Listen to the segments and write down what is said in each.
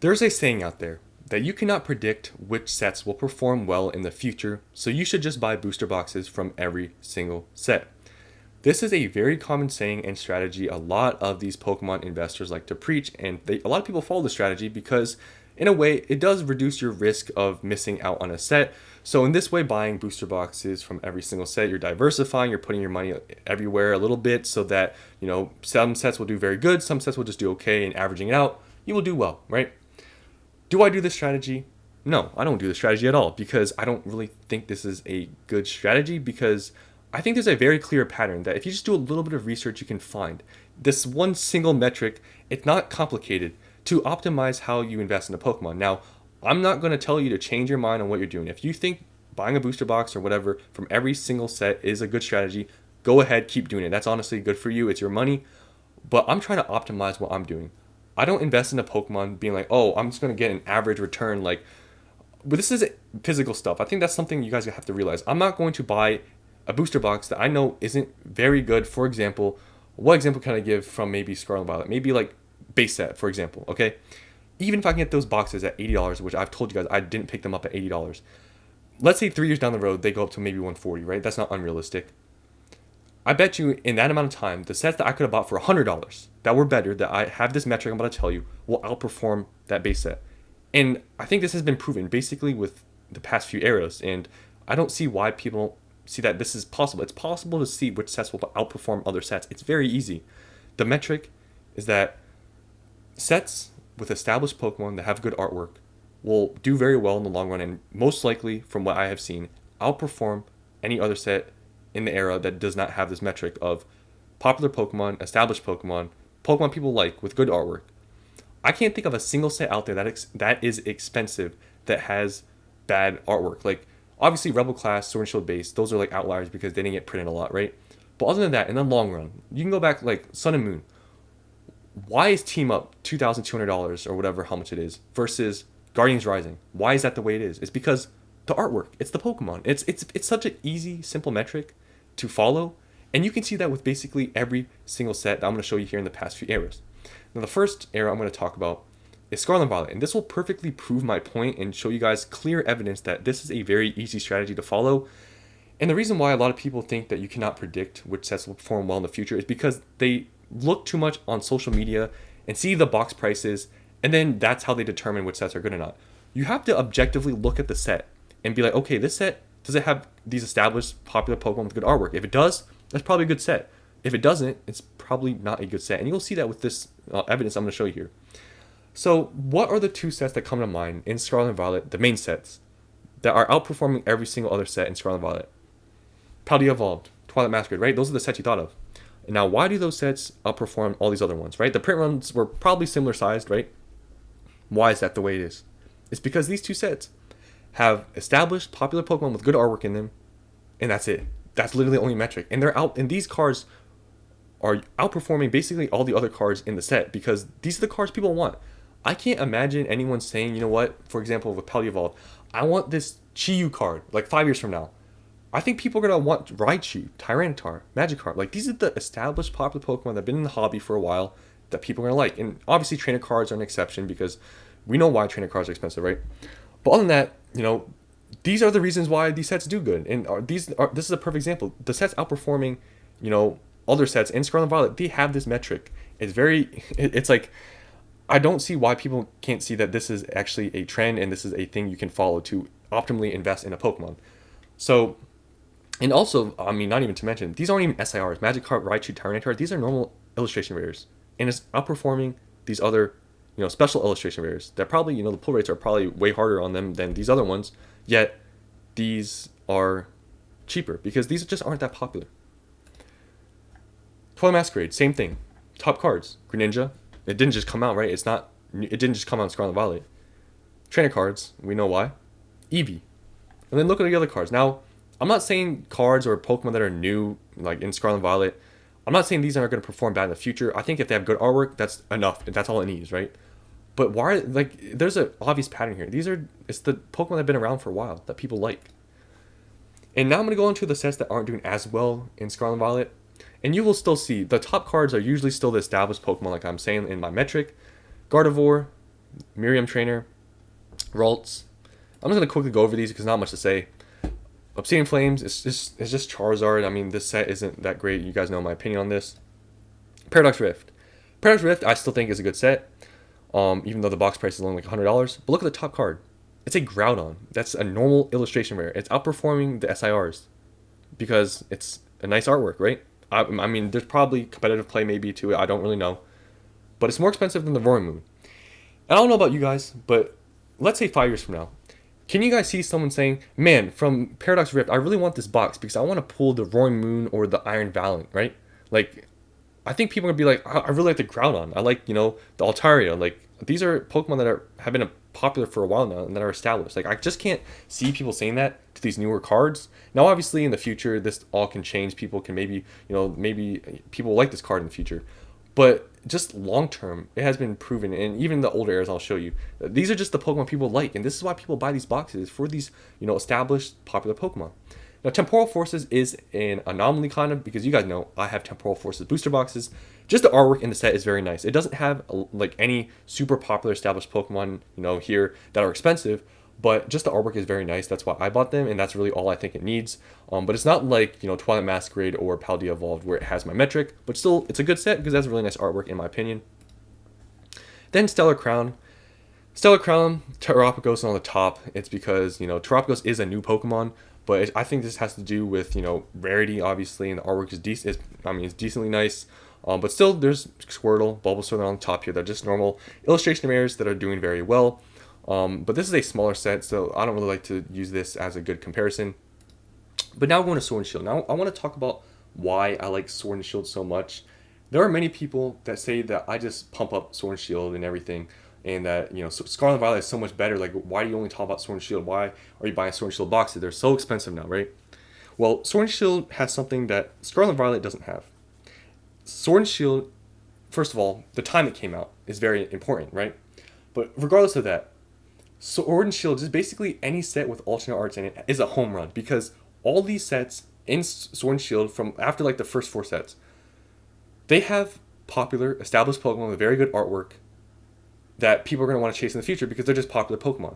There's a saying out there that you cannot predict which sets will perform well in the future, so you should just buy booster boxes from every single set. This is a very common saying and strategy a lot of these Pokemon investors like to preach, and a lot of people follow the strategy because, in a way, it does reduce your risk of missing out on a set. So in this way, buying booster boxes from every single set, you're diversifying, you're putting your money everywhere a little bit so that, some sets will do very good, some sets will just do okay, and averaging it out, you will do well, right? Do I do this strategy? No, I don't do this strategy at all because I don't really think this is a good strategy because I think there's a very clear pattern that if you just do a little bit of research, you can find this one single metric. It's not complicated to optimize how you invest in a Pokemon. Now, I'm not going to tell you to change your mind on what you're doing. If you think buying a booster box or whatever from every single set is a good strategy, go ahead, keep doing it. That's honestly good for you. It's your money. But I'm trying to optimize what I'm doing. I don't invest in a Pokemon being like, oh, I'm just going to get an average return. But this is physical stuff. I think that's something you guys have to realize. I'm not going to buy a booster box that I know isn't very good. For example, what example can I give from maybe Scarlet and Violet? Maybe like base set, for example, okay? Even if I can get those boxes at $80, which I've told you guys I didn't pick them up at $80. Let's say 3 years down the road, they go up to maybe 140, right? That's not unrealistic. I bet you in that amount of time, the sets that I could have bought for $100 that were better, that I have this metric I'm about to tell you, will outperform that base set. And I think this has been proven basically with the past few eras. And I don't see why people see that this is possible. It's possible to see which sets will outperform other sets. It's very easy. The metric is that sets with established Pokemon that have good artwork will do very well in the long run and most likely, from what I have seen, outperform any other set in the era that does not have this metric of popular Pokemon, established Pokemon, Pokemon people like with good artwork. I can't think of a single set out there that is expensive that has bad artwork. Like, obviously, Rebel Class, Sword and Shield base, those are like outliers because they didn't get printed a lot, right? But other than that, in the long run, you can go back like Sun and Moon. Why is Team Up $2,200 or whatever how much it is versus Guardians Rising? Why is that the way it is? It's because the artwork. It's the Pokemon. It's such an easy, simple metric to follow, and you can see that with basically every single set that I'm going to show you here in the past few eras. Now, the first era I'm going to talk about is Scarlet and Violet, and this will perfectly prove my point and show you guys clear evidence that this is a very easy strategy to follow. And the reason why a lot of people think that you cannot predict which sets will perform well in the future is because they look too much on social media and see the box prices, and then that's how they determine which sets are good or not. You have to objectively look at the set and be like, okay, this set, does it have these established popular Pokemon with good artwork? If it does, that's probably a good set. If it doesn't, it's probably not a good set. And you'll see that with this evidence I'm going to show you here. So what are the two sets that come to mind in Scarlet and Violet, the main sets, that are outperforming every single other set in Scarlet and Violet? Paldea Evolved, Twilight Masquerade, right? Those are the sets you thought of. And now, why do those sets outperform all these other ones, right? The print runs were probably similar sized, right? Why is that the way it is? It's because these two sets have established popular Pokemon with good artwork in them, and that's it. That's literally the only metric. And they're out, and these cards are outperforming basically all the other cards in the set because these are the cards people want. I can't imagine anyone saying, you know what, for example, with Paldea Evolved, I want this Chi-Yu card, like 5 years from now. I think people are going to want Raichu, Tyranitar, Magikarp. Like, these are the established popular Pokemon that have been in the hobby for a while that people are going to like. And obviously, trainer cards are an exception because we know why trainer cards are expensive, right? But other than that, these are the reasons why these sets do good. And this is a perfect example. The sets outperforming, other sets in Scarlet and Violet, they have this metric. It's like, I don't see why people can't see that this is actually a trend and this is a thing you can follow to optimally invest in a Pokemon. So, and also, not even to mention, these aren't even SIRs. Magikarp, Raichu, Tyranitar, these are normal illustration rares. And it's outperforming these other, special illustration rares that probably, the pull rates are probably way harder on them than these other ones. Yet, these are cheaper because these just aren't that popular. Twilight Masquerade, same thing. Top cards. Greninja, it didn't just come out, right? It didn't just come out in Scarlet and Violet. Trainer cards, we know why. Eevee. And then look at the other cards. Now, I'm not saying cards or Pokemon that are new, like in Scarlet and Violet, I'm not saying these aren't going to perform bad in the future. I think if they have good artwork, that's enough. That's all it needs, right? But why, there's an obvious pattern here. It's the Pokemon that have been around for a while that people like. And now I'm going to go into the sets that aren't doing as well in Scarlet and Violet. And you will still see the top cards are usually still the established Pokemon, like I'm saying in my metric. Gardevoir, Miriam Trainer, Ralts. I'm just gonna quickly go over these because not much to say. Obsidian Flames, it's just Charizard. I mean, this set isn't that great. You guys know my opinion on this. Paradox Rift. Paradox Rift, I still think is a good set. Even though the box price is only like $100. But look at the top card. It's a Groudon. That's a normal illustration rare. It's outperforming the SIRs because it's a nice artwork, right? I mean, there's probably competitive play maybe to it. I don't really know. But it's more expensive than the Roaring Moon. And I don't know about you guys, but let's say 5 years from now. Can you guys see someone saying, man, from Paradox Rift, I really want this box because I want to pull the Roaring Moon or the Iron Valiant, right? Like, I think people are going to be like, I really like the Groudon. I like, the Altaria. Like, these are Pokemon that have been popular for a while now and that are established. Like, I just can't see people saying that to these newer cards. Now, obviously, in the future, this all can change. People can maybe people like this card in the future. But just long term, it has been proven, and even the older eras, I'll show you. These are just the Pokemon people like, and this is why people buy these boxes for these, established popular Pokemon. Now, Temporal Forces is an anomaly kind of because you guys know I have Temporal Forces booster boxes. Just the artwork in the set is very nice. It doesn't have like any super popular established Pokemon, here that are expensive, but just the artwork is very nice. That's why I bought them, and that's really all I think it needs. But it's not like Twilight Masquerade or Paldea Evolved where it has my metric, but still it's a good set because it has really nice artwork in my opinion. Then Stellar Crown. Stellar Crown, Terapagos on the top. It's because Terapagos is a new Pokemon, but I think this has to do with rarity obviously, and the artwork is decent. It's decently nice. But still, there's Squirtle, Bulbasaur on the top here. They're just normal illustration rares that are doing very well. But this is a smaller set, so I don't really like to use this as a good comparison. But now we're going to Sword and Shield. Now I want to talk about why I like Sword and Shield so much. There are many people that say that I just pump up Sword and Shield and everything, and that Scarlet and Violet is so much better. Like, why do you only talk about Sword and Shield? Why are you buying Sword and Shield boxes? They're so expensive now, right? Well, Sword and Shield has something that Scarlet and Violet doesn't have. Sword and Shield, first of all, the time it came out is very important, right? But regardless of that, Sword and Shield, just basically any set with alternate arts in it, is a home run because all these sets in Sword and Shield from after like the first 4 sets, they have popular established Pokemon with very good artwork that people are going to want to chase in the future because they're just popular Pokemon.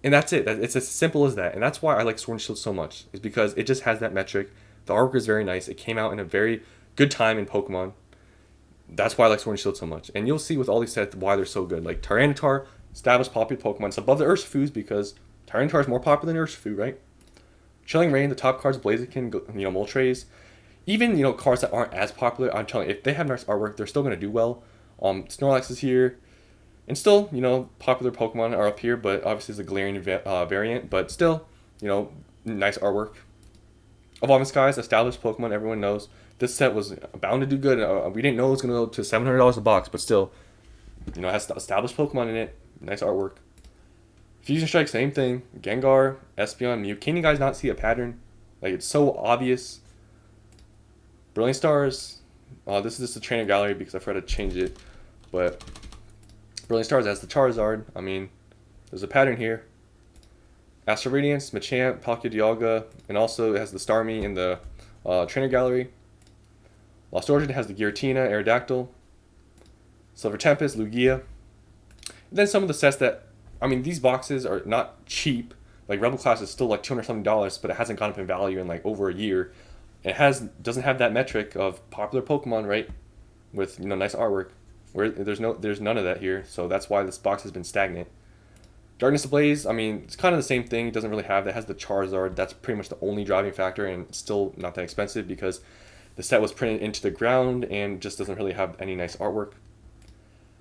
And that's it. It's as simple as that. And that's why I like Sword and Shield so much, is because it just has that metric. The artwork is very nice. It came out in a very good time in Pokemon. That's why I like Sword and Shield so much. And you'll see with all these sets why they're so good. Like Tyranitar, established popular Pokemon. It's above the Ursafoos because Tyranitar is more popular than Ursafu, right? Chilling Reign, the top cards, Blaziken, Moltres. Even, cards that aren't as popular, I'm telling you, if they have nice artwork, they're still going to do well. Snorlax is here. And still, popular Pokemon are up here, but obviously it's a Galarian variant. But still, nice artwork. Evolving Skies, established Pokemon, everyone knows. This set was bound to do good. We didn't know it was going to go to $700 a box, but still, it has established Pokemon in it. Nice artwork. Fusion Strike, same thing. Gengar, Espeon, Mew. Can you guys not see a pattern? Like, it's so obvious. Brilliant Stars. This is just a trainer gallery because I forgot to change it. But Brilliant Stars has the Charizard. I mean, there's a pattern here. Astral Radiance, Machamp, Palkia Dialga, and also it has the Starmie in the trainer gallery. Lost Origin has the Giratina, Aerodactyl, Silver Tempest, Lugia. And then some of the sets that, these boxes are not cheap. Like Rebel Class is still like $200 something, but it hasn't gone up in value in like over a year. It doesn't have that metric of popular Pokemon, right? With nice artwork. Where there's none of that here, so that's why this box has been stagnant. Darkness Ablaze, it's kind of the same thing. It doesn't really have that. It has the Charizard. That's pretty much the only driving factor, and it's still not that expensive because the set was printed into the ground and just doesn't really have any nice artwork.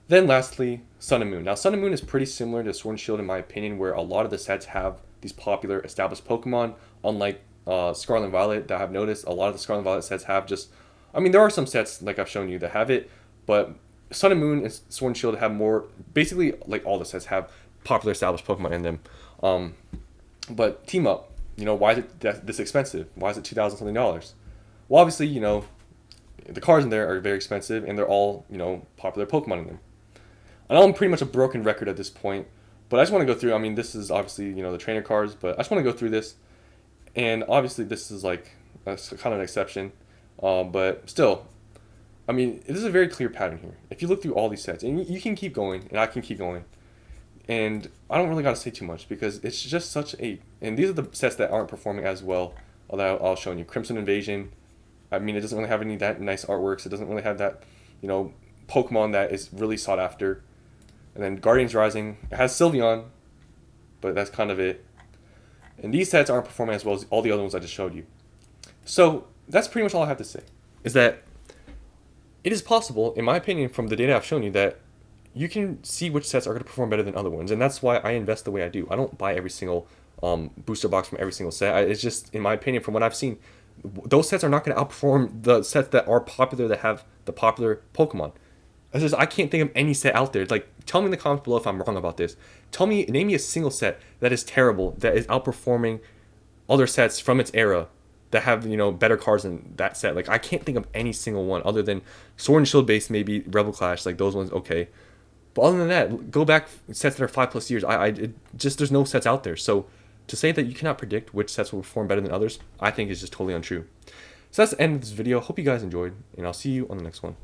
Then lastly, Sun and Moon. Now Sun and Moon is pretty similar to Sword and Shield in my opinion, where a lot of the sets have these popular established Pokemon, unlike Scarlet and Violet that I've noticed. A lot of the Scarlet and Violet sets have just, there are some sets like I've shown you that have it, but Sun and Moon and Sword and Shield have more, basically like all the sets have popular established Pokemon in them. But Team Up, why is it this expensive? Why is it $2,000 something? Well, obviously, the cards in there are very expensive and they're all, popular Pokemon in them. I know I'm pretty much a broken record at this point, but I just want to go through, this is obviously, the trainer cards, but I just want to go through this. And obviously this is like a kind of an exception, but still, this is a very clear pattern here. If you look through all these sets, and you can keep going, and I can keep going, And I don't really got to say too much because it's just such a. And these are the sets that aren't performing as well. Although I'll show you Crimson Invasion. I mean, it doesn't really have any that nice artworks. It doesn't really have that, Pokemon that is really sought after. And then Guardians Rising, it has Sylveon, but that's kind of it. And these sets aren't performing as well as all the other ones I just showed you. So that's pretty much all I have to say. Is that it is possible, in my opinion, from the data I've shown you, that you can see which sets are going to perform better than other ones. And that's why I invest the way I do. I don't buy every single booster box from every single set. It's just, in my opinion, from what I've seen, those sets are not going to outperform the sets that are popular, that have the popular Pokemon. I can't think of any set out there. Like, tell me in the comments below if I'm wrong about this. Name me a single set that is terrible, that is outperforming other sets from its era that have, better cards than that set. Like, I can't think of any single one other than Sword and Shield based, maybe Rebel Clash, like those ones, okay. But other than that, go back sets that are 5+ years. There's no sets out there. So to say that you cannot predict which sets will perform better than others, I think is just totally untrue. So that's the end of this video. Hope you guys enjoyed, and I'll see you on the next one.